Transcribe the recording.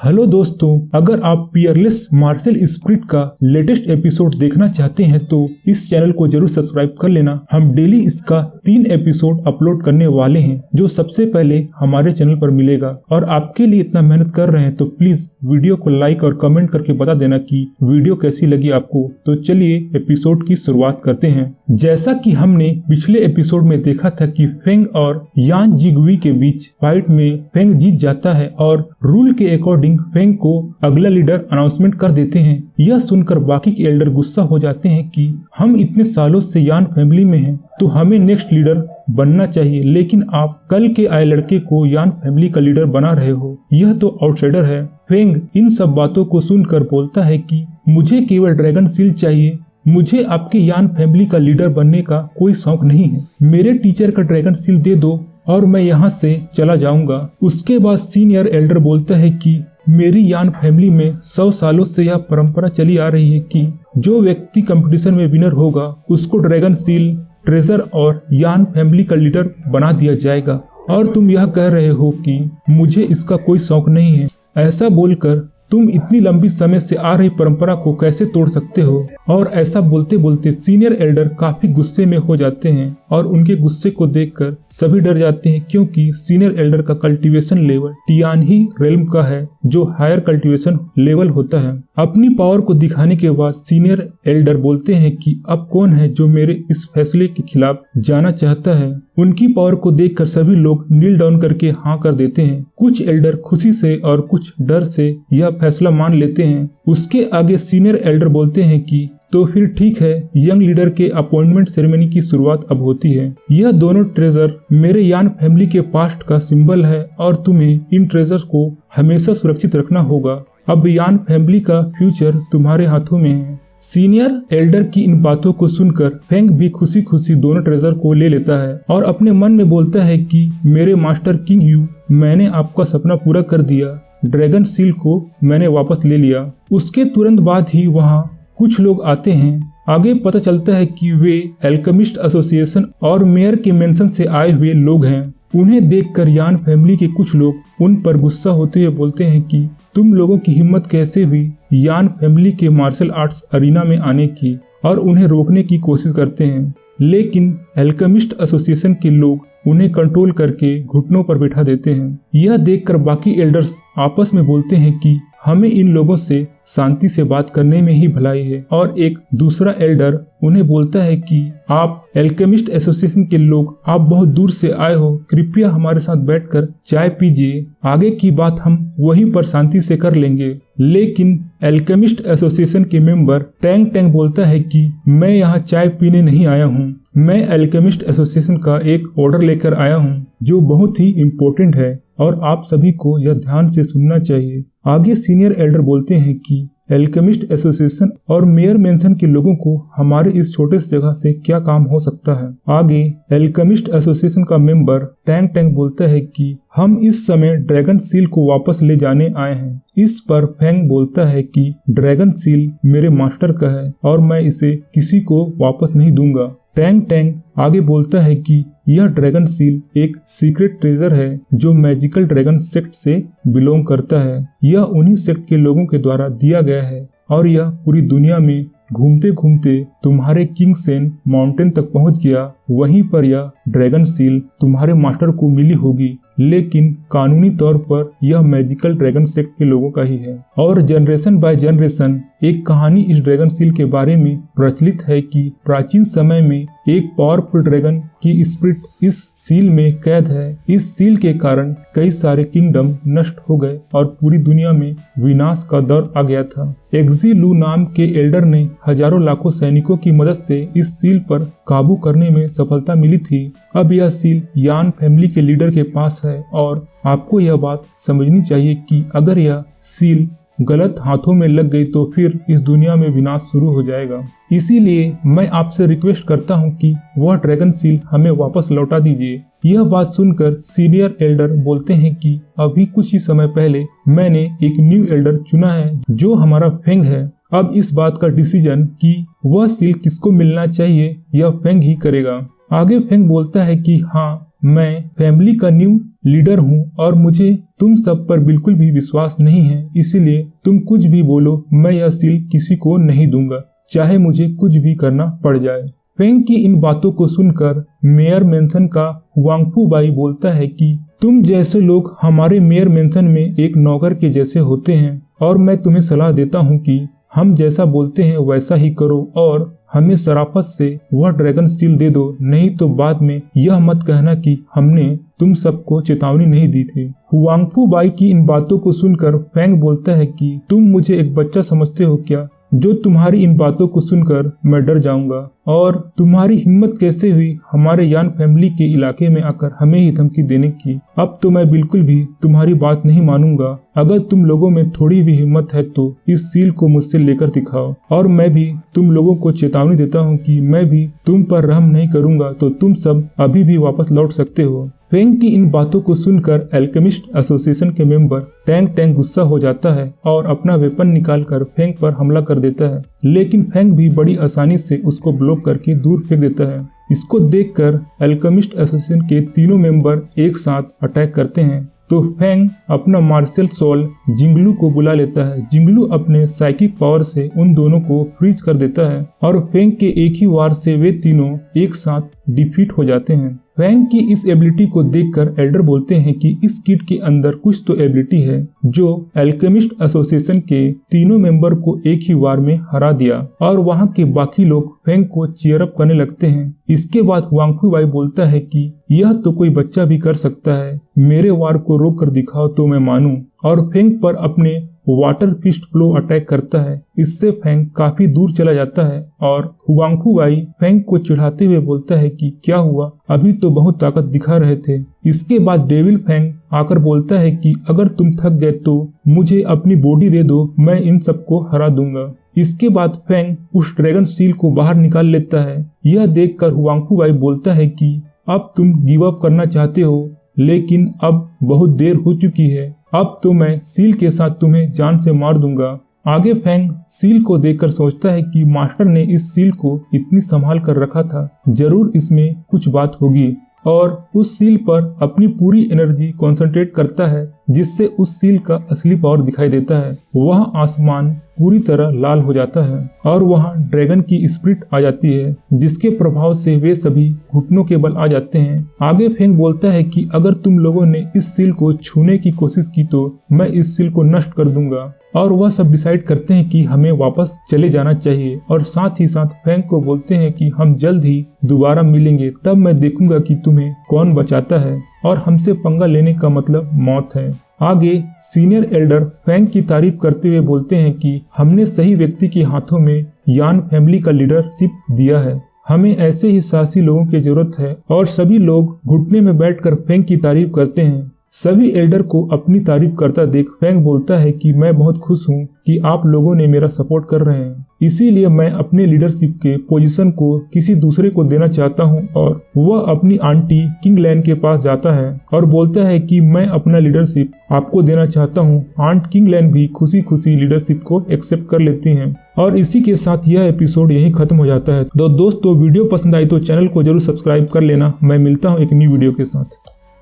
Hello दोस्तों, अगर आप पियरलेस मार्शल स्पिरिट का लेटेस्ट एपिसोड देखना चाहते हैं तो इस चैनल को जरूर सब्सक्राइब कर लेना। हम डेली इसका 3 एपिसोड अपलोड करने वाले हैं जो सबसे पहले हमारे चैनल पर मिलेगा। और आपके लिए इतना मेहनत कर रहे हैं तो प्लीज वीडियो को लाइक और कमेंट करके बता देना कि वीडियो कैसी लगी आपको। तो चलिए एपिसोड की शुरुआत करते हैं। जैसा कि हमने पिछले एपिसोड में देखा था कि फेंग और यान जिगवी के बीच फाइट में फेंग जीत जाता है और रूल के अकॉर्डिंग फेंग को अगला लीडर अनाउंसमेंट कर देते हैं। यह सुनकर बाकी के एल्डर गुस्सा हो जाते हैं कि हम इतने सालों से यान फैमिली में हैं तो हमें नेक्स्ट लीडर बनना चाहिए, लेकिन आप कल के आए लड़के को यान फैमिली का लीडर बना रहे हो, यह तो आउटसाइडर है। फेंग इन सब बातों को सुनकर बोलता है कि मुझे केवल ड्रैगन सील चाहिए, मुझे आपके यान फैमिली का लीडर बनने का कोई शौक नहीं है। मेरे टीचर का ड्रैगन सील दे दो और मैं यहाँ से चला जाऊंगा। उसके बाद सीनियर एल्डर बोलता है कि मेरी यान फैमिली में 100 सालों से यह परंपरा चली आ रही है कि जो व्यक्ति कंपटीशन में विनर होगा उसको ड्रैगन सील, ट्रेजर और यान फैमिली का लीडर बना दिया जाएगा, और तुम यह कह रहे हो कि मुझे इसका कोई शौक नहीं है। ऐसा बोलकर तुम इतनी लंबी समय से आ रही परंपरा को कैसे तोड़ सकते हो? और ऐसा बोलते बोलते सीनियर एल्डर काफी गुस्से में हो जाते हैं और उनके गुस्से को देखकर सभी डर जाते हैं, क्योंकि सीनियर एल्डर का कल्टीवेशन लेवल टियानही रेल्म का है जो हायर कल्टीवेशन लेवल होता है। अपनी पावर को दिखाने के बाद सीनियर एल्डर बोलते हैं कि अब कौन है जो मेरे इस फैसले के खिलाफ जाना चाहता है। उनकी पावर को देखकर सभी लोग नील डाउन करके हाँ कर देते हैं। कुछ एल्डर खुशी से और कुछ डर से यह फैसला मान लेते हैं। उसके आगे सीनियर एल्डर बोलते हैं कि तो फिर ठीक है, यंग लीडर के अपॉइंटमेंट सेरेमनी की शुरुआत अब होती है। यह दोनों ट्रेजर मेरे यान फैमिली के पास्ट का सिंबल है और तुम्हें इन ट्रेजर्स को हमेशा सुरक्षित रखना होगा। अब यान फैमिली का फ्यूचर तुम्हारे हाथों में है। सीनियर एल्डर की इन बातों को सुनकर फेंग भी खुशी खुशी दोनों ट्रेजर को ले लेता है और अपने मन में बोलता है कि मेरे मास्टर किंग यू, मैंने आपका सपना पूरा कर दिया। ड्रैगन सील को मैंने वापस ले लिया। उसके तुरंत बाद ही वहाँ कुछ लोग आते हैं। आगे पता चलता है कि वे एल्केमिस्ट एसोसिएशन और मेयर के मेंशन से आए हुए लोग हैं। उन्हें देखकर यान फैमिली के कुछ लोग उन पर गुस्सा होते हुए बोलते हैं कि तुम लोगों की हिम्मत कैसे हुई यान फैमिली के मार्शल आर्ट्स अरीना में आने की, और उन्हें रोकने की कोशिश करते हैं। लेकिन एल्केमिस्ट एसोसिएशन के लोग उन्हें कंट्रोल करके घुटनों पर बैठा देते हैं। यह देखकर बाकी एल्डर्स आपस में बोलते हैं कि हमें इन लोगों से शांति से बात करने में ही भलाई है। और एक दूसरा एल्डर उन्हें बोलता है कि आप एल्केमिस्ट एसोसिएशन के लोग, आप बहुत दूर से आए हो, कृपया हमारे साथ बैठकर चाय पीजिए, आगे की बात हम वहीं पर शांति से कर लेंगे। लेकिन एल्केमिस्ट एसोसिएशन के मेंबर टैंग टैंग बोलता है कि मैं यहाँ चाय पीने नहीं आया हूँ, मैं एल्केमिस्ट एसोसिएशन का एक ऑर्डर लेकर आया हूँ जो बहुत ही इम्पोर्टेंट है और आप सभी को यह ध्यान से सुनना चाहिए। आगे सीनियर एल्डर बोलते हैं कि एल्केमिस्ट एसोसिएशन और मेयर मेंशन के लोगों को हमारे इस छोटे से जगह से क्या काम हो सकता है। आगे एल्केमिस्ट एसोसिएशन का मेंबर टैंग टैंग बोलता है कि हम इस समय ड्रैगन सील को वापस ले जाने आए हैं। इस पर फेंग बोलता है कि ड्रैगन सील मेरे मास्टर का है और मैं इसे किसी को वापस नहीं दूंगा। टैंग टैंग आगे बोलता है कि यह ड्रैगन सील एक सीक्रेट ट्रेजर है जो मैजिकल ड्रैगन सेक्ट से बिलोंग करता है। यह उन्हीं सेक्ट के लोगों के द्वारा दिया गया है और यह पूरी दुनिया में घूमते घूमते तुम्हारे किंग सेन माउंटेन तक पहुंच गया। वहीं पर यह ड्रैगन सील तुम्हारे मास्टर को मिली होगी, लेकिन कानूनी तौर पर यह मैजिकल ड्रैगन सेक्ट के लोगों का ही है। और जनरेशन बाय जनरेशन एक कहानी इस ड्रैगन सील के बारे में प्रचलित है कि प्राचीन समय में एक पावरफुल ड्रैगन की स्पिरिट इस सील में कैद है। इस सील के कारण कई सारे किंगडम नष्ट हो गए और पूरी दुनिया में विनाश का दौर आ गया था। एग्जी लू नाम के एल्डर ने हजारों लाखों सैनिकों की मदद से इस सील पर काबू करने में सफलता मिली थी। अब यह सील यान फैमिली के लीडर के पास है और आपको यह बात समझनी चाहिए कि अगर यह सील गलत हाथों में लग गई तो फिर इस दुनिया में विनाश शुरू हो जाएगा। इसीलिए मैं आपसे रिक्वेस्ट करता हूं कि वह ड्रैगन सील हमें वापस लौटा दीजिए। यह बात सुनकर सीनियर एल्डर बोलते हैं कि अभी कुछ ही समय पहले मैंने एक न्यू एल्डर चुना है जो हमारा फेंग है। अब इस बात का डिसीजन कि वह सील किसको मिलना चाहिए यह फेंग ही करेगा। आगे फेंग बोलता है कि हाँ, मैं फैमिली का न्यू लीडर हूँ और मुझे तुम सब पर बिल्कुल भी विश्वास नहीं है, इसीलिए तुम कुछ भी बोलो, मैं यह सील किसी को नहीं दूंगा, चाहे मुझे कुछ भी करना पड़ जाए। फेंग की इन बातों को सुनकर मेयर मेंशन का वांगफू बाई बोलता है कि तुम जैसे लोग हमारे मेयर मेंशन में एक नौकर के जैसे होते हैं और मैं तुम्हें सलाह देता हूँ कि हम जैसा बोलते हैं वैसा ही करो और हमें शराफत से वह ड्रैगन सील दे दो, नहीं तो बाद में यह मत कहना कि हमने तुम सबको चेतावनी नहीं दी थी। वांगफू बाई की इन बातों को सुनकर फेंग बोलता है कि तुम मुझे एक बच्चा समझते हो क्या, जो तुम्हारी इन बातों को सुनकर मैं डर जाऊंगा, और तुम्हारी हिम्मत कैसे हुई हमारे यान फैमिली के इलाके में आकर हमें ही धमकी देने की। अब तो मैं बिल्कुल भी तुम्हारी बात नहीं मानूंगा। अगर तुम लोगों में थोड़ी भी हिम्मत है तो इस सील को मुझसे लेकर दिखाओ, और मैं भी तुम लोगों को चेतावनी देता हूँ कि मैं भी तुम पर रहम नहीं करूंगा, तो तुम सब अभी भी वापस लौट सकते हो। फेंग की इन बातों को सुनकर एल्केमिस्ट एसोसिएशन के मेंबर टैंग गुस्सा हो जाता है और अपना वेपन निकालकर फेंग पर हमला कर देता है, लेकिन फेंग भी बड़ी आसानी से उसको ब्लॉक करके दूर फेंक देता है। इसको देखकर एल्केमिस्ट एसोसिएशन के तीनों मेंबर एक साथ अटैक करते हैं, तो फेंग अपना मार्शल सोल जिंगलू को बुला लेता है। जिंगलू अपने साइकिक पावर से उन दोनों को फ्रीज कर देता है और फेंग के एक ही वार से वे तीनों एक साथ डिफीट हो जाते हैं। फेंग की इस एबिलिटी को देखकर एल्डर बोलते हैं कि इस किड के अंदर कुछ तो एबिलिटी है जो एल्केमिस्ट एसोसिएशन के तीनों मेंबर को एक ही वार में हरा दिया, और वहां के बाकी लोग फेंग को चीयर अप करने लगते हैं। इसके बाद वांगफू बाई बोलता है कि यह तो कोई बच्चा भी कर सकता है, मेरे वार को रोक कर दिखाओ तो मैं मानूं, और फेंग पर अपने वाटर फिस्ट फ्लो अटैक करता है। इससे फेंग काफी दूर चला जाता है और वांगफू बाई फेंग को चिढ़ाते हुए बोलता है कि क्या हुआ, अभी तो बहुत ताकत दिखा रहे थे। इसके बाद डेविल फेंग आकर बोलता है कि अगर तुम थक गए तो मुझे अपनी बॉडी दे दो, मैं इन सबको हरा दूंगा। इसके बाद फेंग उस ड्रैगन सील को बाहर निकाल लेता है। यह देखकर वांगफू बाई बोलता है कि अब तुम गिव अप करना चाहते हो, लेकिन अब बहुत देर हो चुकी है, अब तो मैं सील के साथ तुम्हें जान से मार दूंगा। आगे फेंग सील को देखकर सोचता है कि मास्टर ने इस सील को इतनी संभाल कर रखा था, जरूर इसमें कुछ बात होगी, और उस सील पर अपनी पूरी एनर्जी कंसंट्रेट करता है, जिससे उस सील का असली पावर दिखाई देता है। वह आसमान पूरी तरह लाल हो जाता है और वहां ड्रैगन की स्पिरिट आ जाती है, जिसके प्रभाव से वे सभी घुटनों के बल आ जाते हैं। आगे फेंग बोलता है कि अगर तुम लोगों ने इस सील को छूने की कोशिश की तो मैं इस सील को नष्ट कर दूंगा, और वह सब डिसाइड करते हैं कि हमें वापस चले जाना चाहिए, और साथ ही साथ फेंग को बोलते हैं कि हम जल्द ही दोबारा मिलेंगे, तब मैं देखूंगा कि तुम्हें कौन बचाता है, और हमसे पंगा लेने का मतलब मौत है। आगे सीनियर एल्डर फेंग की तारीफ करते हुए बोलते हैं कि हमने सही व्यक्ति के हाथों में यान फैमिली का लीडरशिप दिया है, हमें ऐसे ही साहसी लोगों की जरूरत है, और सभी लोग घुटने में बैठकर फेंग की तारीफ करते हैं। सभी एल्डर को अपनी तारीफ करता देख फेंग बोलता है कि मैं बहुत खुश हूँ कि आप लोगों ने मेरा सपोर्ट कर रहे हैं, इसीलिए मैं अपने लीडरशिप के पोजीशन को किसी दूसरे को देना चाहता हूँ। और वह अपनी आंटी किंगलैन के पास जाता है और बोलता है कि मैं अपना लीडरशिप आपको देना चाहता हूँ। आंट किंगलैन भी खुशी खुशी लीडरशिप को एक्सेप्ट कर लेती हैं, और इसी के साथ यह एपिसोड यहीं खत्म हो जाता है। तो दोस्तों, वीडियो पसंद आई तो चैनल को जरूर सब्सक्राइब कर लेना। मैं मिलता हूँ एक न्यू वीडियो के साथ।